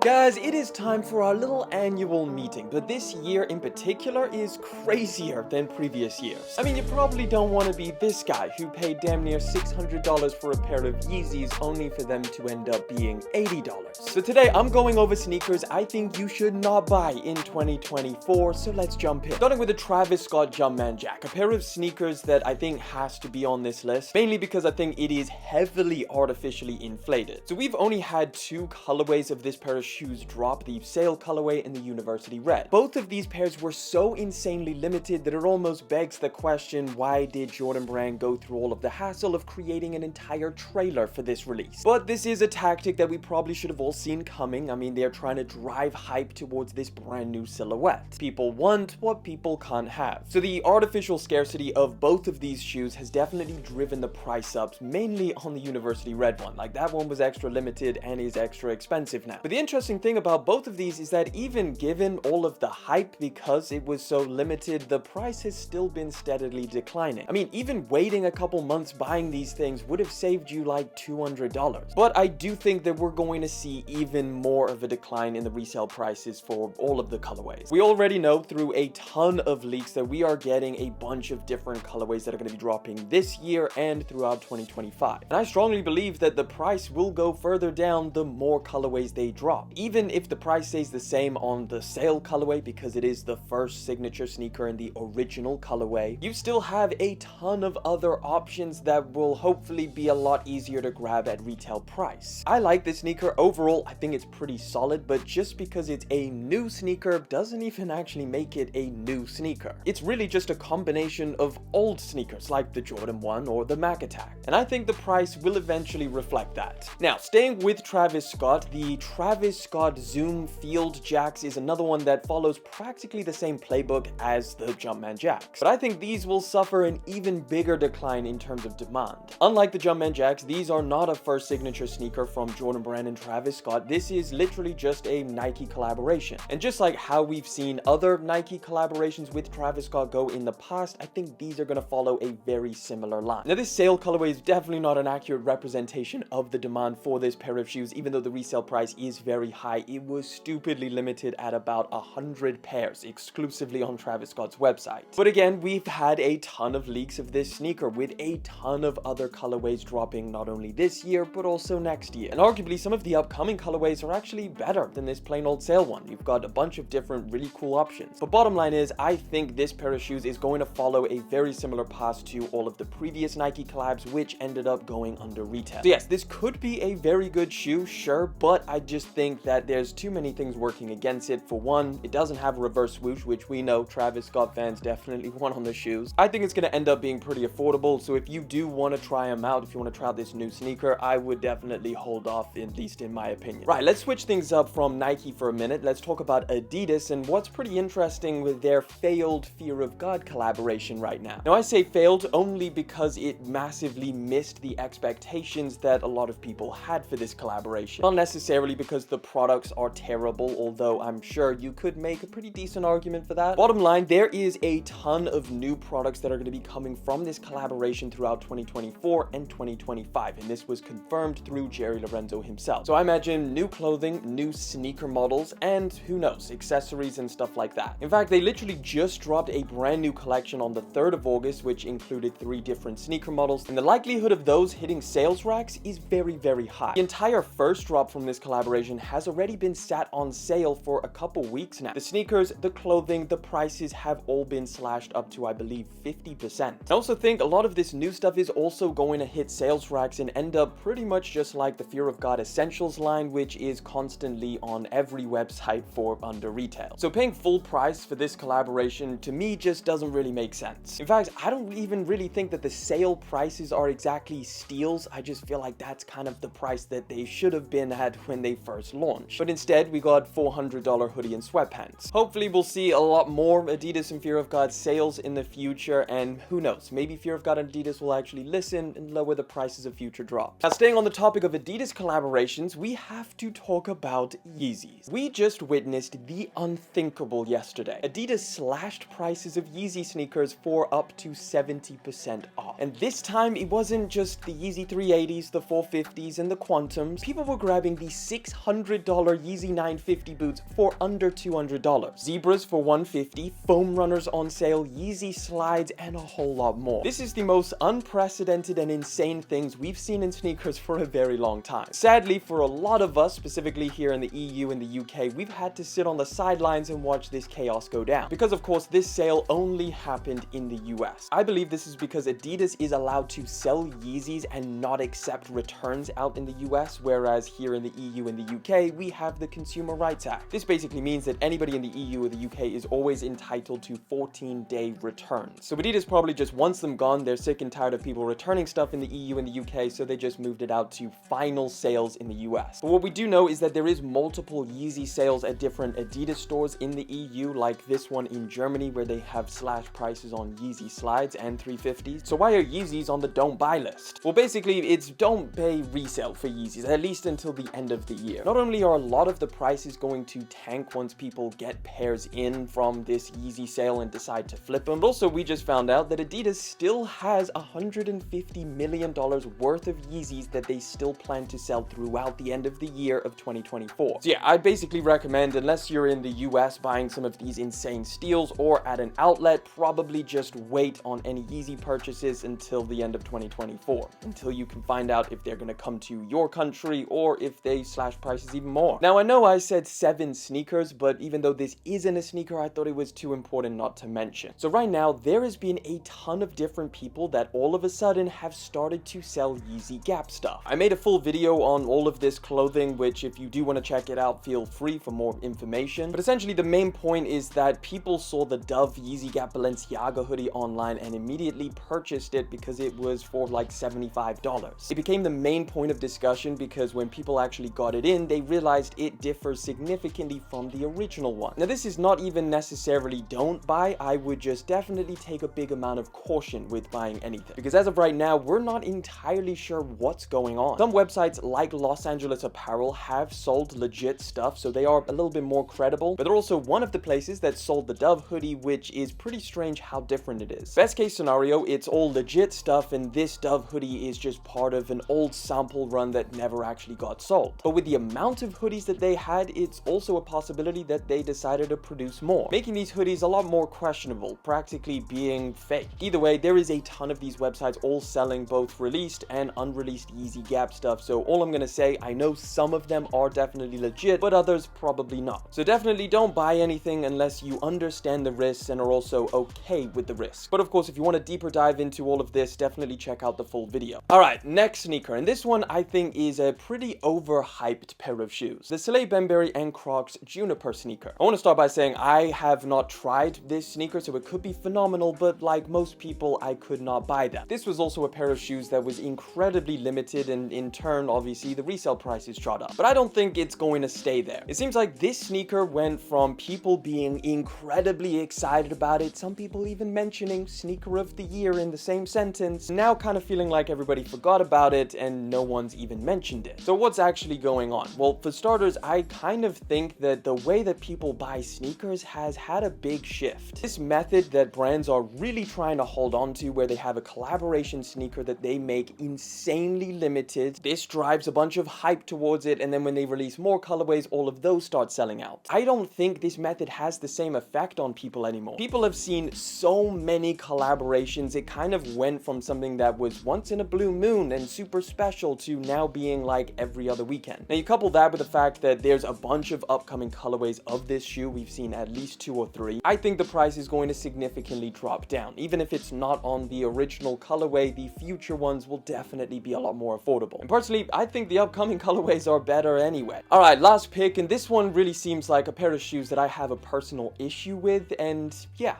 Guys, it is time for our little annual meeting, but this year in particular is crazier than previous years. I mean, you probably don't want to be this guy who paid damn near $600 for a pair of Yeezys only for them to end up being $80. So today I'm going over sneakers I think you should not buy in 2024, so let's jump in. Starting with the Travis Scott Jumpman Jack, a pair of sneakers that I think has to be on this list, mainly because I think it is heavily artificially inflated. So we've only had two colorways of this pair of shoes drop, the Sail colorway and the University Red. Both of these pairs were so insanely limited that it almost begs the question, why did Jordan Brand go through all of the hassle of creating an entire trailer for this release? But this is a tactic that we probably should have all seen coming. I mean, they're trying to drive hype towards this brand new silhouette. People want what people can't have. So the artificial scarcity of both of these shoes has definitely driven the price up, mainly on the University Red one. Like, that one was extra limited and is extra expensive now. But the interesting thing about both of these is that even given all of the hype because it was so limited, the price has still been steadily declining. I mean, even waiting a couple months buying these things would have saved you like $200. But I do think that we're going to see even more of a decline in the resale prices for all of the colorways. We already know through a ton of leaks that we are getting a bunch of different colorways that are going to be dropping this year and throughout 2025. And I strongly believe that the price will go further down the more colorways they drop. Even if the price stays the same on the Sail colorway because it is the first signature sneaker in the original colorway, you still have a ton of other options that will hopefully be a lot easier to grab at retail price. I like this sneaker overall. I think it's pretty solid, but just because it's a new sneaker doesn't even actually make it a new sneaker. It's really just a combination of old sneakers like the Jordan 1 or the Mac Attack, and I think the price will eventually reflect that. Now, staying with Travis Scott, the Travis Scott Zoom Field Jacks is another one that follows practically the same playbook as the Jumpman Jacks, but I think these will suffer an even bigger decline in terms of demand. Unlike the Jumpman Jacks, these are not a first signature sneaker from Jordan Brand and Travis Scott. This is literally just a Nike collaboration, and just like how we've seen other Nike collaborations with Travis Scott go in the past, I think these are going to follow a very similar line. Now, this Sail colorway is definitely not an accurate representation of the demand for this pair of shoes. Even though the resale price is very high, it was stupidly limited at about 100 pairs exclusively on Travis Scott's website. But again, we've had a ton of leaks of this sneaker with a ton of other colorways dropping not only this year but also next year. And arguably some of the upcoming colorways are actually better than this plain old Sail one. You've got a bunch of different really cool options. But bottom line is, I think this pair of shoes is going to follow a very similar path to all of the previous Nike collabs, which ended up going under retail. So yes, this could be a very good shoe, sure, but I just think that there's too many things working against it. For one, it doesn't have a reverse swoosh, which we know Travis Scott fans definitely want on the shoes. I think it's going to end up being pretty affordable, so if you do want to try them out, if you want to try out this new sneaker, I would definitely hold off, at least in my opinion. Right, let's switch things up from Nike for a minute. Let's talk about Adidas and what's pretty interesting with their failed Fear of God collaboration right now. Now, I say failed only because it massively missed the expectations that a lot of people had for this collaboration. Not necessarily because the products are terrible, although I'm sure you could make a pretty decent argument for that. Bottom line, there is a ton of new products that are going to be coming from this collaboration throughout 2024 and 2025, and this was confirmed through Jerry Lorenzo himself. So I imagine new clothing, new sneaker models, and who knows, accessories and stuff like that. In fact, they literally just dropped a brand new collection on the 3rd of August, which included 3 different sneaker models, and the likelihood of those hitting sales racks is very, very high. The entire first drop from this collaboration has already been sat on sale for a couple weeks now. The sneakers, the clothing, the prices have all been slashed up to, I believe, 50%. I also think a lot of this new stuff is also going to hit sales racks and end up pretty much just like the Fear of God Essentials line, which is constantly on every website for under retail. So paying full price for this collaboration to me just doesn't really make sense. In fact, I don't even really think that the sale prices are exactly steals. I just feel like that's kind of the price that they should have been at when they first launched. But instead, we got $400 hoodie and sweatpants. Hopefully, we'll see a lot more Adidas and Fear of God sales in the future, and who knows, maybe Fear of God and Adidas will actually listen and lower the prices of future drops. Now, staying on the topic of Adidas collaborations, we have to talk about Yeezys. We just witnessed the unthinkable yesterday. Adidas slashed prices of Yeezy sneakers for up to 70% off. And this time, it wasn't just the Yeezy 380s, the 450s, and the Quantums. People were grabbing the $600 Yeezy 950 boots for under $200, Zebras for $150, foam runners on sale, Yeezy slides, and a whole lot more. This is the most unprecedented and insane things we've seen in sneakers for a very long time. Sadly, for a lot of us, specifically here in the EU and the UK, we've had to sit on the sidelines and watch this chaos go down. Because of course, this sale only happened in the US. I believe this is because Adidas is allowed to sell Yeezys and not accept returns out in the US, whereas here in the EU and the UK, we have the Consumer Rights Act. This basically means that anybody in the EU or the UK is always entitled to 14-day returns. So Adidas probably just wants them gone. They're sick and tired of people returning stuff in the EU and the UK, so they just moved it out to final sales in the US. But what we do know is that there is multiple Yeezy sales at different Adidas stores in the EU, like this one in Germany where they have slash prices on Yeezy slides and 350s. So why are Yeezys on the don't buy list? Well, basically it's don't pay resale for Yeezys, at least until the end of the year. Not only are a lot of the prices going to tank once people get pairs in from this Yeezy sale and decide to flip them, but also we just found out that Adidas still has $150 million worth of Yeezys that they still plan to sell throughout the end of the year of 2024. So yeah, I basically recommend, unless you're in the US buying some of these insane steals or at an outlet, probably just wait on any Yeezy purchases until the end of 2024, until you can find out if they're going to come to your country or if they slash prices even more. Now, I know I said 7 sneakers, but even though this isn't a sneaker, I thought it was too important not to mention. So right now, there has been a ton of different people that all of a sudden have started to sell Yeezy Gap stuff. I made a full video on all of this clothing, which if you do want to check it out, feel free for more information. But essentially the main point is that people saw the Dove Yeezy Gap Balenciaga hoodie online and immediately purchased it because it was for like $75. It became the main point of discussion because when people actually got it in, they realized it differs significantly from the original one. Now, this is not even necessarily don't buy. I would just definitely take a big amount of caution with buying anything, because as of right now, we're not entirely sure what's going on. Some websites like Los Angeles Apparel have sold legit stuff, so they are a little bit more credible, but they're also one of the places that sold the Dove hoodie, which is pretty strange how different it is. Best case scenario, it's all legit stuff and this Dove hoodie is just part of an old sample run that never actually got sold. But with the amount of hoodies that they had, it's also a possibility that they decided to produce more, making these hoodies a lot more questionable, practically being fake. Either way, there is a ton of these websites all selling both released and unreleased Yeezy Gap stuff, so all I'm gonna say, I know some of them are definitely legit, but others probably not. So definitely don't buy anything unless you understand the risks and are also okay with the risk. But of course, if you want a deeper dive into all of this, definitely check out the full video. Alright, next sneaker, and this one I think is a pretty overhyped pair of shoes. The Soleil Benberry and Crocs Juniper sneaker. I want to start by saying I have not tried this sneaker, so it could be phenomenal, but like most people, I could not buy them. This was also a pair of shoes that was incredibly limited, and in turn, obviously, the resale prices shot up. But I don't think it's going to stay there. It seems like this sneaker went from people being incredibly excited about it, some people even mentioning sneaker of the year in the same sentence, now kind of feeling like everybody forgot about it and no one's even mentioned it. So what's actually going on? Well, for starters, I kind of think that the way that people buy sneakers has had a big shift. This method that brands are really trying to hold on to, where they have a collaboration sneaker that they make insanely limited, this drives a bunch of hype towards it, and then when they release more colorways, all of those start selling out. I don't think this method has the same effect on people anymore. People have seen so many collaborations, it kind of went from something that was once in a blue moon and super special to now being like every other weekend. Now you couple that with the fact that there's a bunch of upcoming colorways of this shoe, we've seen at least 2 or 3, I think the price is going to significantly drop down. Even if it's not on the original colorway, the future ones will definitely be a lot more affordable. And personally, I think the upcoming colorways are better anyway. Alright, last pick, and this one really seems like a pair of shoes that I have a personal issue with, and yeah,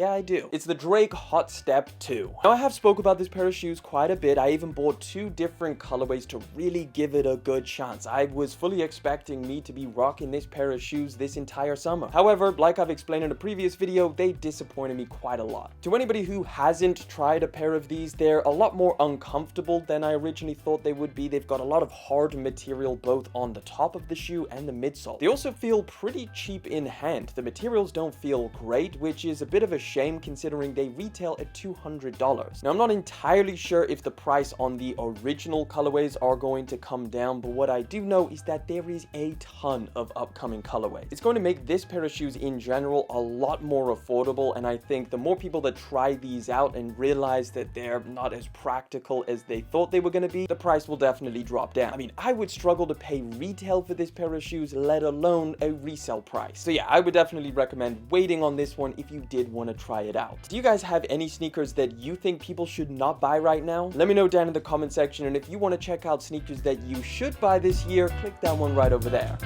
I do. It's the Drake Hot Step 2. Now, I have spoke about this pair of shoes quite a bit. I even bought 2 different colorways to really give it a good chance. I was fully expecting me to be rocking this pair of shoes this entire summer. However, like I've explained in a previous video, they disappointed me quite a lot. To anybody who hasn't tried a pair of these, they're a lot more uncomfortable than I originally thought they would be. They've got a lot of hard material both on the top of the shoe and the midsole. They also feel pretty cheap in hand. The materials don't feel great, which is a bit of a a shame considering they retail at $200. Now, I'm not entirely sure if the price on the original colorways are going to come down, but what I do know is that there is a ton of upcoming colorways. It's going to make this pair of shoes in general a lot more affordable, and I think the more people that try these out and realize that they're not as practical as they thought they were going to be, the price will definitely drop down. I mean, I would struggle to pay retail for this pair of shoes, let alone a resale price. So yeah, I would definitely recommend waiting on this one if you did want to try it out. Do you guys have any sneakers that you think people should not buy right now? Let me know down in the comment section, and if you want to check out sneakers that you should buy this year, click that one right over there.